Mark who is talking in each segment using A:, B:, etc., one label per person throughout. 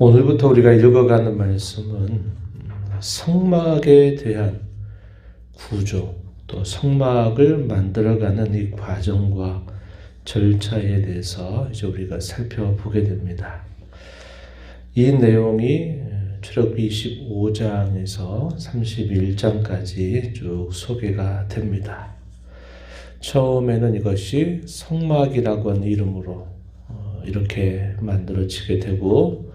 A: 오늘부터 우리가 읽어가는 말씀은 성막에 대한 구조, 또 성막을 만들어가는 이 과정과 절차에 대해서 이제 우리가 살펴보게 됩니다. 이 내용이 출애굽기 25장에서 31장까지 쭉 소개가 됩니다. 처음에는 이것이 성막이라고 하는 이름으로 이렇게 만들어지게 되고,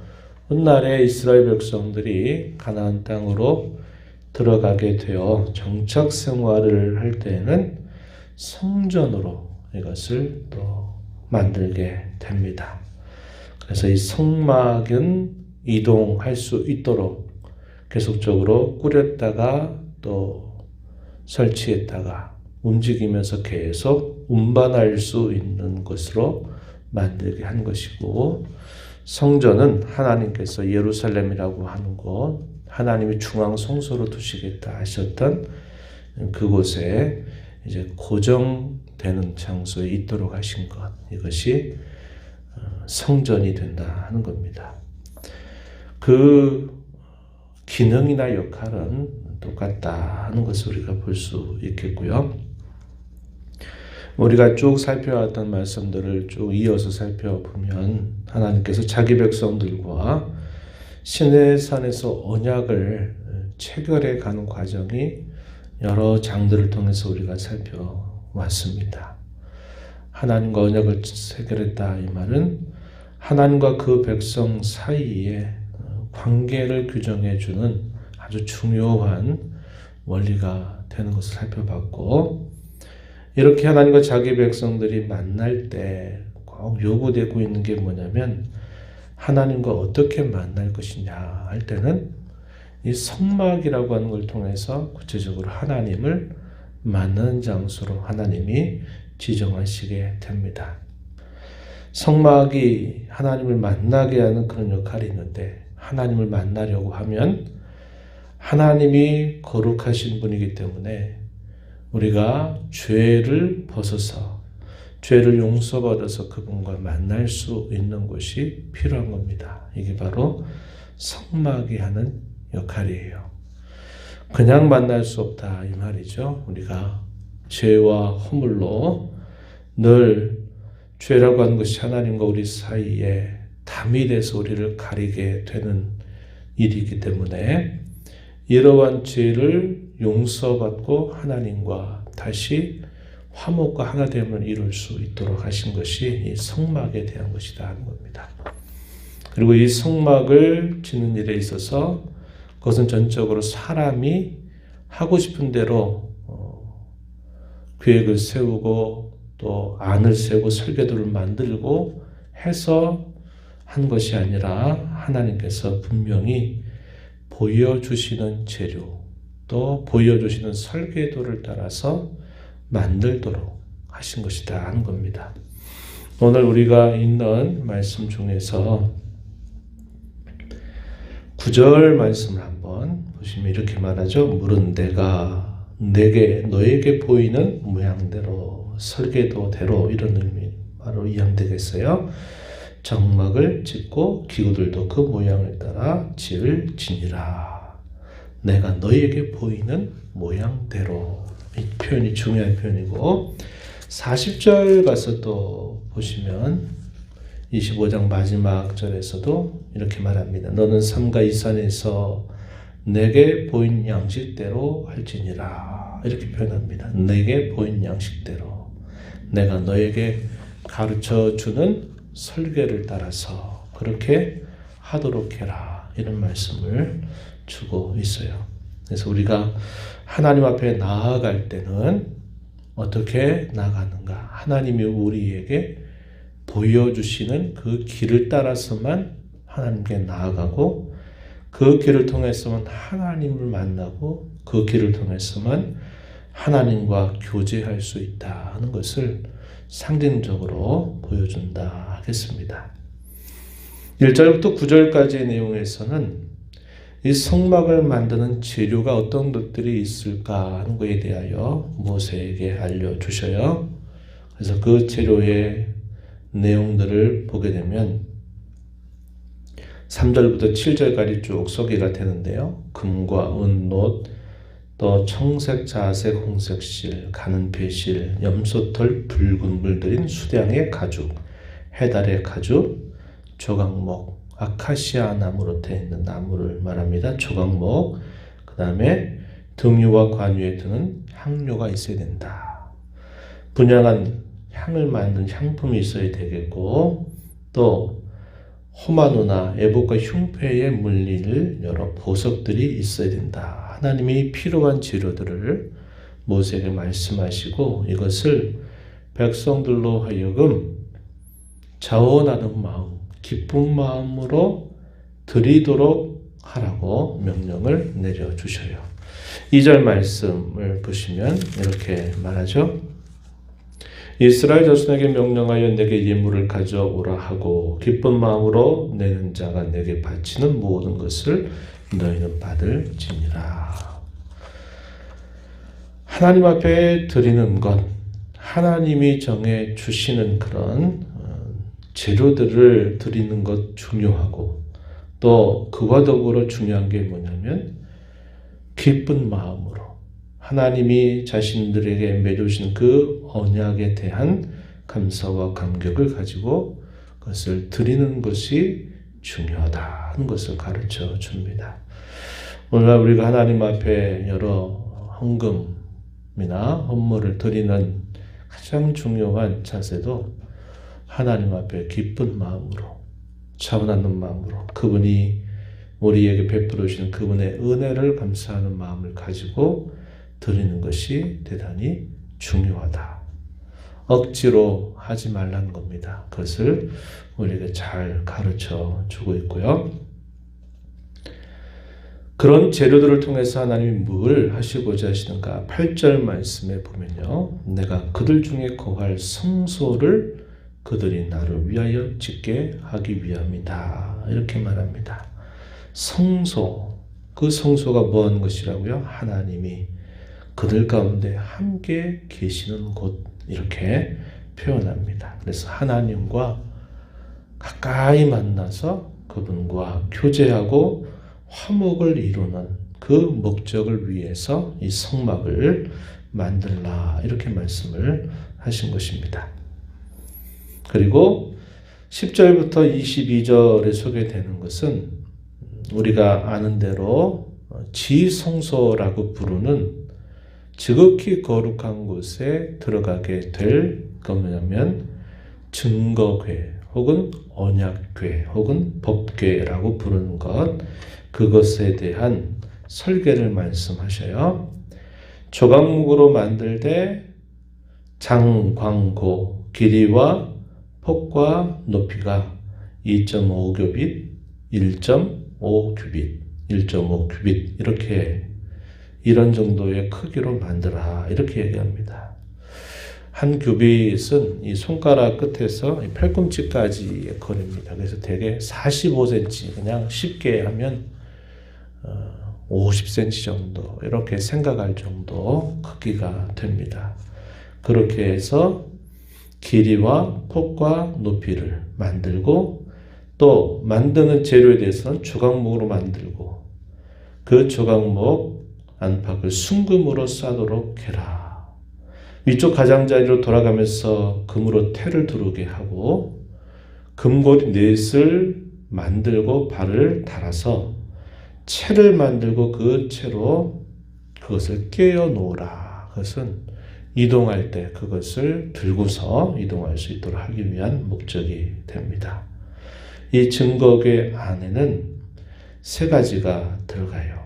A: 훗날에 이스라엘 백성들이 가나안 땅으로 들어가게 되어 정착 생활을 할 때에는 성전으로 이것을 또 만들게 됩니다. 그래서 이 성막은 이동할 수 있도록 계속적으로 꾸렸다가 또 설치했다가 움직이면서 계속 운반할 수 있는 것으로 만들게 한 것이고, 성전은 하나님께서 예루살렘이라고 하는 곳, 하나님이 중앙 성소로 두시겠다 하셨던 그곳에 이제 고정되는 장소에 있도록 하신 것, 이것이 성전이 된다 하는 겁니다. 그 기능이나 역할은 똑같다 하는 것을 우리가 볼 수 있겠고요. 우리가 쭉 살펴왔던 말씀들을 쭉 이어서 살펴보면, 하나님께서 자기 백성들과 시내산에서 언약을 체결해 가는 과정이 여러 장들을 통해서 우리가 살펴왔습니다. 하나님과 언약을 체결했다, 이 말은 하나님과 그 백성 사이에 관계를 규정해 주는 아주 중요한 원리가 되는 것을 살펴봤고, 이렇게 하나님과 자기 백성들이 만날 때 꼭 요구되고 있는 게 뭐냐면, 하나님과 어떻게 만날 것이냐 할 때는 이 성막이라고 하는 걸 통해서 구체적으로 하나님을 만나는 장소로 하나님이 지정하시게 됩니다. 성막이 하나님을 만나게 하는 그런 역할이 있는데, 하나님을 만나려고 하면 하나님이 거룩하신 분이기 때문에 우리가 죄를 벗어서, 죄를 용서받아서 그분과 만날 수 있는 것이 필요한 겁니다. 이게 바로 성막이 하는 역할이에요. 그냥 만날 수 없다, 이 말이죠. 우리가 죄와 허물로 늘 죄라고 하는 것이 하나님과 우리 사이에 담이 돼서 우리를 가리게 되는 일이기 때문에, 이러한 죄를 용서받고 하나님과 다시 화목과 하나됨을 이룰 수 있도록 하신 것이 이 성막에 대한 것이다 하는 겁니다. 그리고 이 성막을 짓는 일에 있어서 그것은 전적으로 사람이 하고 싶은 대로 계획을 세우고 또 안을 세우고 설계도를 만들고 해서 한 것이 아니라, 하나님께서 분명히 보여주시는 재료, 또 보여주시는 설계도를 따라서 만들도록 하신 것이다 하는 겁니다. 오늘 우리가 읽는 말씀 중에서 9절 말씀을 한번 보시면 이렇게 말하죠. 물은 내가 너에게 보이는 모양대로, 설계도대로, 이런 의미 바로 이해되겠어요. 정막을 짓고 기구들도 그 모양을 따라 지으니라. 내가 너에게 보이는 모양대로. 이 표현이 중요한 표현이고, 40절 가서 또 보시면 25장 마지막 절에서도 이렇게 말합니다. 너는 삼가 이 산에서 내게 보인 양식대로 할지니라. 이렇게 표현합니다. 내게 보인 양식대로. 내가 너에게 가르쳐 주는 설계를 따라서 그렇게 하도록 해라. 이런 말씀을 주고 있어요. 그래서 우리가 하나님 앞에 나아갈 때는 어떻게 나가는가? 하나님이 우리에게 보여주시는 그 길을 따라서만 하나님께 나아가고, 그 길을 통해서만 하나님을 만나고, 그 길을 통해서만 하나님과 교제할 수 있다 하는 것을 상징적으로 보여준다 하겠습니다. 1절부터 9절까지의 내용에서는 이 성막을 만드는 재료가 어떤 것들이 있을까 하는 것에 대하여 모세에게 알려주셔요. 그래서 그 재료의 내용들을 보게 되면 3절부터 7절까지 쭉 소개가 되는데요. 금과 은옷, 또 청색, 자색, 홍색 실, 가는 배실, 염소털, 붉은 물들인 수량의 가죽, 해달의 가죽, 조각목, 아카시아 나무로 되어 있는 나무를 말합니다. 조각목, 그 다음에 등유와 관유에 드는 향료가 있어야 된다. 분양한 향을 만든 향품이 있어야 되겠고, 또 호마노나 애복과 흉패에 물릴 여러 보석들이 있어야 된다. 하나님이 필요한 재료들을 모세에게 말씀하시고 이것을 백성들로 하여금 자원하는 마음, 기쁜 마음으로 드리도록 하라고 명령을 내려주셔요. 2절 말씀을 보시면 이렇게 말하죠. 이스라엘 자손에게 명령하여 내게 예물을 가져오라 하고 기쁜 마음으로 내는 자가 내게 바치는 모든 것을 너희는 받을지니라. 하나님 앞에 드리는 것, 하나님이 정해 주시는 그런 재료들을 드리는 것 중요하고, 또 그와 더불어 중요한 게 뭐냐면 기쁜 마음으로 하나님이 자신들에게 맺어주신 그 언약에 대한 감사와 감격을 가지고 그것을 드리는 것이 중요하다는 것을 가르쳐 줍니다. 오늘날 우리가 하나님 앞에 여러 헌금이나 헌물을 드리는 가장 중요한 자세도 하나님 앞에 기쁜 마음으로, 차분하는 마음으로, 그분이 우리에게 베풀어 주시는 그분의 은혜를 감사하는 마음을 가지고 드리는 것이 대단히 중요하다. 억지로 하지 말라는 겁니다. 그것을 우리에게 잘 가르쳐 주고 있고요. 그런 재료들을 통해서 하나님이 뭘 하시고자 하시는가? 8절 말씀에 보면요. 내가 그들 중에 거할 성소를 그들이 나를 위하여 짓게 하기 위함이다. 이렇게 말합니다. 성소, 그 성소가 뭐 하는 것이라고요? 하나님이 그들 가운데 함께 계시는 곳, 이렇게 표현합니다. 그래서 하나님과 가까이 만나서 그분과 교제하고 화목을 이루는 그 목적을 위해서 이 성막을 만들라, 이렇게 말씀을 하신 것입니다. 그리고 10절부터 22절에 소개되는 것은 우리가 아는 대로 지성소라고 부르는 지극히 거룩한 곳에 들어가게 될 뭐냐면 증거궤 혹은 언약궤 혹은 법궤라고 부르는 것, 그것에 대한 설계를 말씀하셔요. 조각목으로 만들되 장광고, 길이와 폭과 높이가 2.5규빗, 1.5규빗, 1.5규빗 이렇게 이런 정도의 크기로 만들어라, 이렇게 얘기합니다. 한 규빗은 이 손가락 끝에서 팔꿈치까지의 거리입니다. 그래서 대개 45cm, 그냥 쉽게 하면 50cm 정도, 이렇게 생각할 정도 크기가 됩니다. 그렇게 해서 길이와 폭과 높이를 만들고, 또 만드는 재료에 대해서는 조각목으로 만들고, 그 조각목 안팎을 순금으로 싸도록 해라. 위쪽 가장자리로 돌아가면서 금으로 태를 두르게 하고, 금고리 넷을 만들고 발을 달아서 채를 만들고 그 채로 그것을 깨어 놓으라. 그것은 이동할 때 그것을 들고서 이동할 수 있도록 하기 위한 목적이 됩니다. 이 증거궤 안에는 세 가지가 들어가요.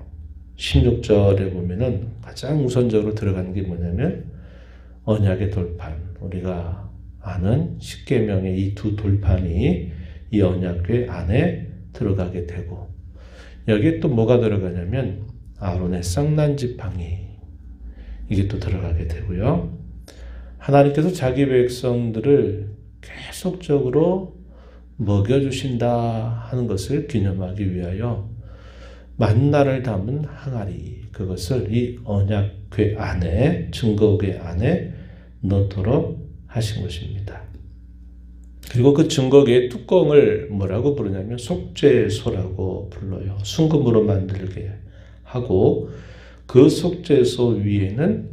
A: 16절에 보면은 가장 우선적으로 들어가는 게 뭐냐면 언약의 돌판, 우리가 아는 십계명의 이 두 돌판이 이 언약궤 안에 들어가게 되고, 여기에 또 뭐가 들어가냐면 아론의 쌍난지팡이, 이게 또 들어가게 되고요. 하나님께서 자기 백성들을 계속적으로 먹여주신다 하는 것을 기념하기 위하여 만나를 담은 항아리, 그것을 이 언약궤 안에, 증거궤 안에 넣도록 하신 것입니다. 그리고 그 증거기의 뚜껑을 뭐라고 부르냐면 속죄소라고 불러요. 순금으로 만들게 하고 그 속죄소 위에는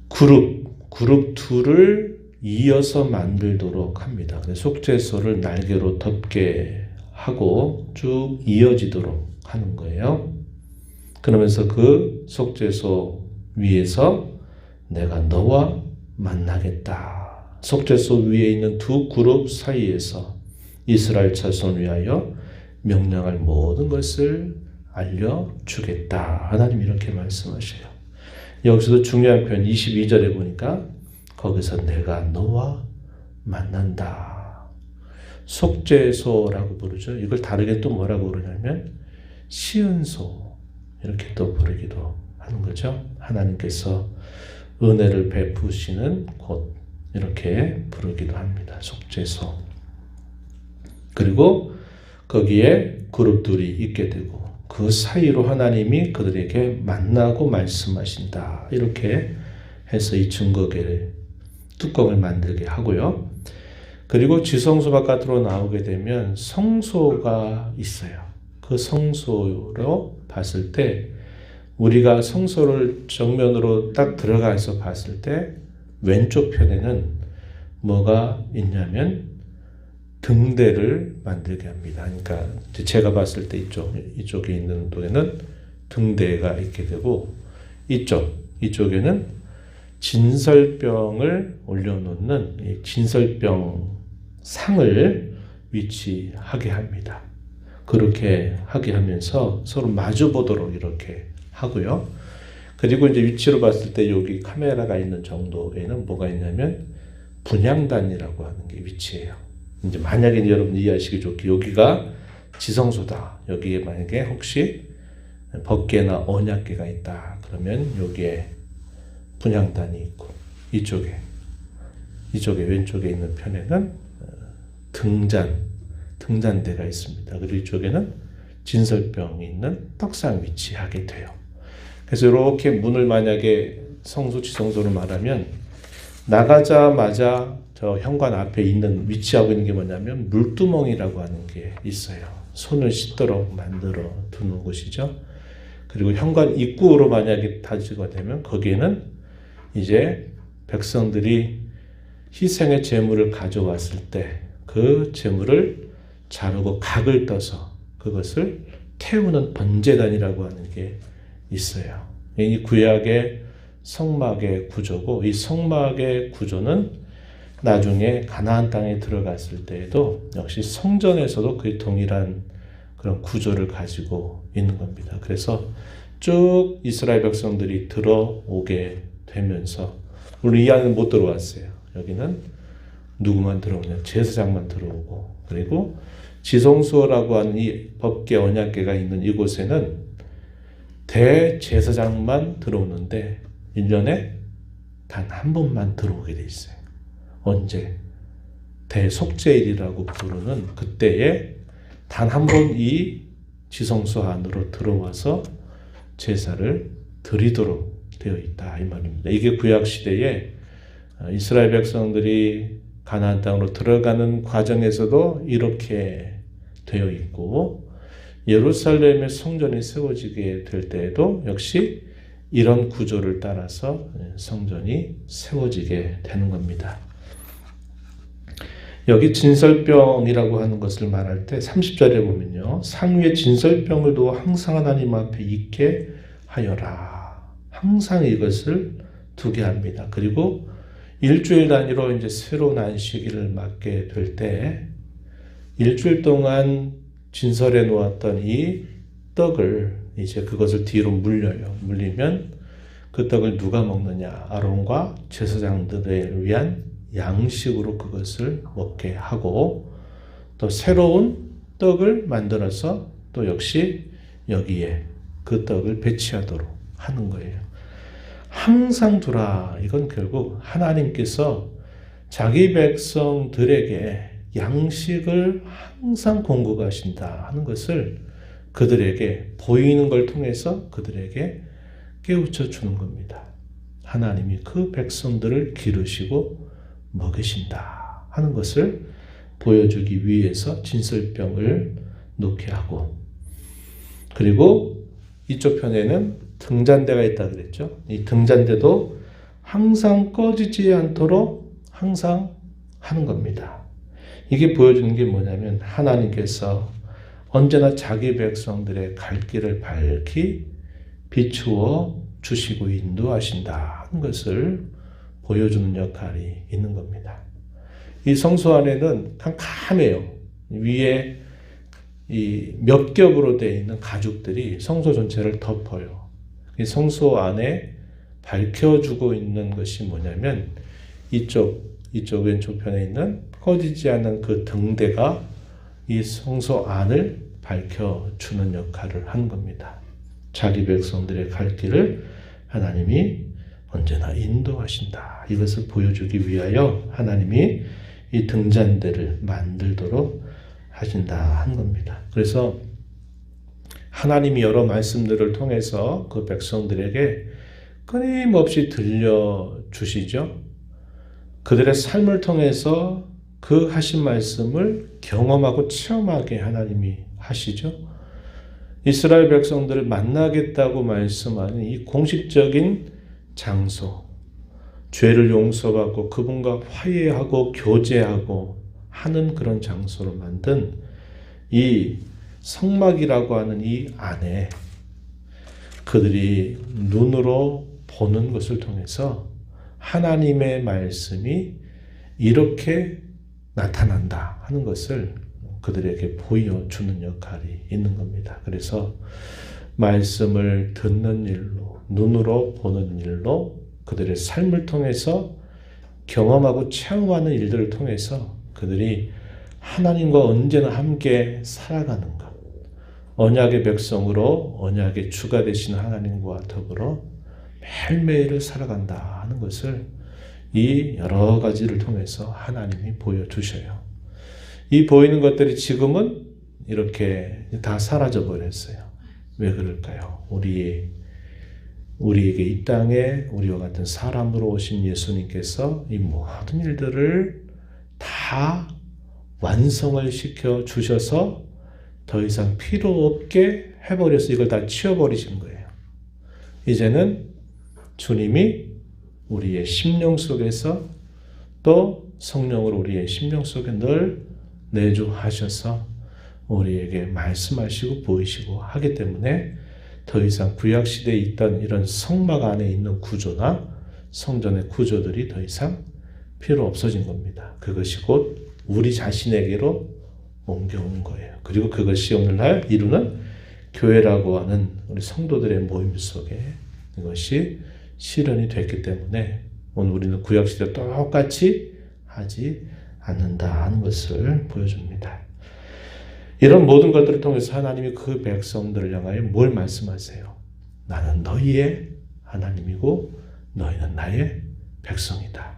A: 그룹 둘을 이어서 만들도록 합니다. 속죄소를 날개로 덮게 하고 쭉 이어지도록 하는 거예요. 그러면서 그 속죄소 위에서 내가 너와 만나겠다. 속죄소 위에 있는 두 그룹 사이에서 이스라엘 자손 위하여 명령할 모든 것을 알려주겠다. 하나님 이렇게 말씀하셔요. 여기서도 중요한 표현 22절에 보니까 거기서 내가 너와 만난다. 속죄소라고 부르죠. 이걸 다르게 또 뭐라고 부르냐면 시은소 이렇게 또 부르기도 하는 거죠. 하나님께서 은혜를 베푸시는 곳 이렇게 부르기도 합니다. 속죄소. 그리고 거기에 그룹들이 있게 되고 그 사이로 하나님이 그들에게 만나고 말씀하신다. 이렇게 해서 이 증거계를 뚜껑을 만들게 하고요. 그리고 지성소 바깥으로 나오게 되면 성소가 있어요. 그 성소로 봤을 때 우리가 성소를 정면으로 딱 들어가서 봤을 때 왼쪽 편에는 뭐가 있냐면 등대를 만들게 합니다. 그러니까 제가 봤을 때 이쪽에 있는 동에는 등대가 있게 되고 이쪽에는 진설병을 올려놓는 이 진설병 상을 위치하게 합니다. 그렇게 하게 하면서 서로 마주 보도록 이렇게 하고요. 그리고 이제 위치로 봤을 때 여기 카메라가 있는 정도에는 뭐가 있냐면 분향단이라고 하는 게 위치해요. 이제 만약에 여러분 이해하시기 좋게 여기가 지성소다. 여기에 만약에 혹시 법궤나 언약궤가 있다. 그러면 여기에 분향단이 있고 이쪽에 왼쪽에 있는 편에는 등잔대가 있습니다. 그리고 이쪽에는 진설병이 있는 떡상 위치하게 돼요. 그래서 이렇게 문을 만약에 성소 지성소로 말하면 나가자마자 저 현관 앞에 위치하고 있는 게 뭐냐면 물두멍이라고 하는 게 있어요. 손을 씻도록 만들어 두는 곳이죠. 그리고 현관 입구로 만약에 다지가 되면 거기에는 이제 백성들이 희생의 제물을 가져왔을 때 그 제물을 자르고 각을 떠서 그것을 태우는 번제단이라고 하는 게 있어요. 이 구약의 성막의 구조고 이 성막의 구조는 나중에 가나안 땅에 들어갔을 때에도 역시 성전에서도 그 동일한 그런 구조를 가지고 있는 겁니다. 그래서 쭉 이스라엘 백성들이 들어오게 되면서 물론 이 안은 못 들어왔어요. 여기는 누구만 들어오냐? 제사장만 들어오고 그리고 지성소라고 하는 이 법궤 언약궤가 있는 이곳에는 대제사장만 들어오는데 1년에 단 한 번만 들어오게 돼 있어요. 언제? 대속죄일이라고 부르는 그때에 단 한 번 이 지성소 안으로 들어와서 제사를 드리도록 되어 있다 이 말입니다. 이게 구약 시대에 이스라엘 백성들이 가나안 땅으로 들어가는 과정에서도 이렇게 되어 있고 예루살렘의 성전이 세워지게 될 때에도 역시 이런 구조를 따라서 성전이 세워지게 되는 겁니다. 여기 진설병이라고 하는 것을 말할 때 30절에 보면요. 상 위에 진설병을 두어 항상 하나님 앞에 있게 하여라. 항상 이것을 두게 합니다. 그리고 일주일 단위로 이제 새로운 안식일을 맞게 될 때 일주일 동안 진설해 놓았던 이 떡을 이제 그것을 뒤로 물려요. 물리면 그 떡을 누가 먹느냐? 아론과 제사장들을 위한 양식으로 그것을 먹게 하고 또 새로운 떡을 만들어서 또 역시 여기에 그 떡을 배치하도록 하는 거예요. 항상 두라. 이건 결국 하나님께서 자기 백성들에게 양식을 항상 공급하신다 하는 것을 그들에게 보이는 걸 통해서 그들에게 깨우쳐 주는 겁니다. 하나님이 그 백성들을 기르시고 먹이신다 하는 것을 보여주기 위해서 진설병을 놓게 하고, 그리고 이쪽 편에는 등잔대가 있다 그랬죠. 이 등잔대도 항상 꺼지지 않도록 항상 하는 겁니다. 이게 보여주는 게 뭐냐면 하나님께서 언제나 자기 백성들의 갈 길을 밝히 비추어 주시고 인도하신다 하는 것을 보여주는 역할이 있는 겁니다. 이 성소 안에는 캄캄해요. 위에 이 몇 겹으로 되어 있는 가죽들이 성소 전체를 덮어요. 이 성소 안에 밝혀주고 있는 것이 뭐냐면 이쪽 왼쪽 편에 있는 꺼지지 않는 그 등대가 이 성소 안을 밝혀주는 역할을 하는 겁니다. 자기 백성들의 갈 길을 하나님이 언제나 인도하신다. 이것을 보여주기 위하여 하나님이 이 등잔대를 만들도록 하신다 한 겁니다. 그래서 하나님이 여러 말씀들을 통해서 그 백성들에게 끊임없이 들려주시죠. 그들의 삶을 통해서 그 하신 말씀을 경험하고 체험하게 하나님이 하시죠. 이스라엘 백성들을 만나겠다고 말씀하는 이 공식적인 장소, 죄를 용서받고 그분과 화해하고 교제하고 하는 그런 장소로 만든 이 성막이라고 하는 이 안에 그들이 눈으로 보는 것을 통해서 하나님의 말씀이 이렇게 나타난다 하는 것을 그들에게 보여주는 역할이 있는 겁니다. 그래서 말씀을 듣는 일로, 눈으로 보는 일로 그들의 삶을 통해서 경험하고 체험하는 일들을 통해서 그들이 하나님과 언제나 함께 살아가는 것, 언약의 백성으로 언약의 주가 되시는 하나님과 더불어 매일매일을 살아간다 하는 것을 이 여러 가지를 통해서 하나님이 보여주셔요. 이 보이는 것들이 지금은 이렇게 다 사라져 버렸어요. 왜 그럴까요? 우리에게 이 땅에 우리와 같은 사람으로 오신 예수님께서 이 모든 일들을 다 완성을 시켜 주셔서 더 이상 필요 없게 해버려서 이걸 다 치워버리신 거예요. 이제는 주님이 우리의 심령 속에서 또 성령으로 우리의 심령 속에 늘 내주하셔서 우리에게 말씀하시고 보이시고 하기 때문에 더 이상 구약시대에 있던 이런 성막 안에 있는 구조나 성전의 구조들이 더 이상 필요 없어진 겁니다. 그것이 곧 우리 자신에게로 옮겨온 거예요. 그리고 그것이 오늘날 이루는 교회라고 하는 우리 성도들의 모임 속에 이것이 실현이 됐기 때문에 오늘 우리는 구약시대와 똑같이 하지 않는다 하는 것을 보여줍니다. 이런 모든 것들을 통해서 하나님이 그 백성들을 향하여 뭘 말씀하세요? 나는 너희의 하나님이고 너희는 나의 백성이다.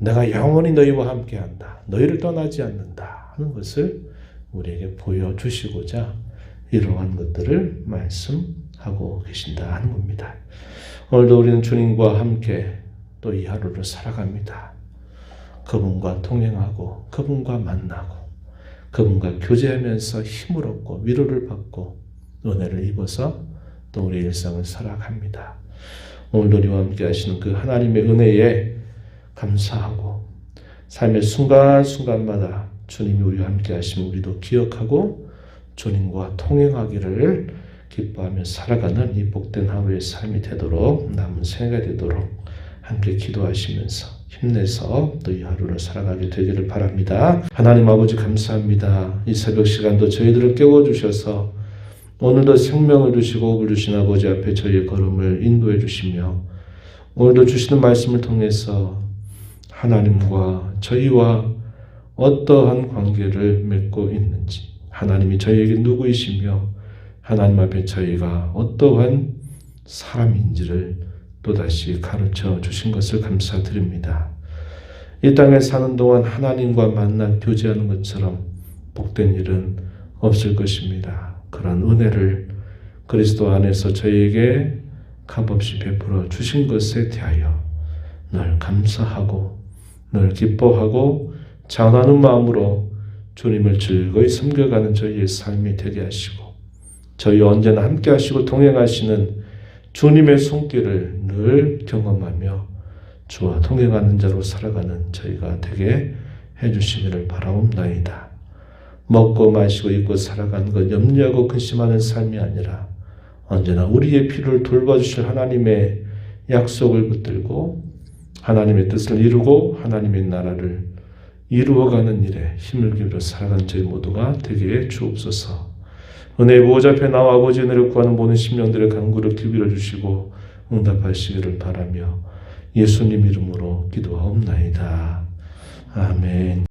A: 내가 영원히 너희와 함께한다. 너희를 떠나지 않는다 하는 것을 우리에게 보여주시고자 이러한 것들을 말씀하고 계신다 하는 겁니다. 오늘도 우리는 주님과 함께 또 이 하루를 살아갑니다. 그분과 통행하고 그분과 만나고 그분과 교제하면서 힘을 얻고 위로를 받고 은혜를 입어서 또 우리 일상을 살아갑니다. 오늘도 우리와 함께 하시는 그 하나님의 은혜에 감사하고 삶의 순간순간마다 주님이 우리와 함께 하시면 우리도 기억하고 주님과 통행하기를 기뻐하며 살아가는 이 복된 하루의 삶이 되도록 남은 생애가 되도록 함께 기도하시면서 힘내서 또 이 하루를 살아가게 되기를 바랍니다. 하나님 아버지 감사합니다. 이 새벽 시간도 저희들을 깨워주셔서 오늘도 생명을 주시고 복을 주신 아버지 앞에 저희의 걸음을 인도해 주시며 오늘도 주시는 말씀을 통해서 하나님과 저희와 어떠한 관계를 맺고 있는지 하나님이 저희에게 누구이시며 하나님 앞에 저희가 어떠한 사람인지를 또다시 가르쳐 주신 것을 감사드립니다. 이 땅에 사는 동안 하나님과 만나 교제하는 것처럼 복된 일은 없을 것입니다. 그런 은혜를 그리스도 안에서 저희에게 값없이 베풀어 주신 것에 대하여 늘 감사하고 늘 기뻐하고 자원하는 마음으로 주님을 즐거이 섬겨가는 저희의 삶이 되게 하시고 저희 언제나 함께 하시고 동행하시는 주님의 손길을 늘 경험하며 주와 동행하는 자로 살아가는 저희가 되게 해주시기를 바라옵나이다. 먹고 마시고 입고 살아가는 것 염려하고 근심하는 삶이 아니라 언제나 우리의 필요를 돌봐주실 하나님의 약속을 붙들고 하나님의 뜻을 이루고 하나님의 나라를 이루어가는 일에 힘을 기울여 살아가는 저희 모두가 되게 해 주옵소서. 은혜의 보호자 앞에 나와 아버지의 은혜를 구하는 모든 심령들의 간구를 기울여 주시고 응답하시기를 바라며 예수님 이름으로 기도하옵나이다. 아멘.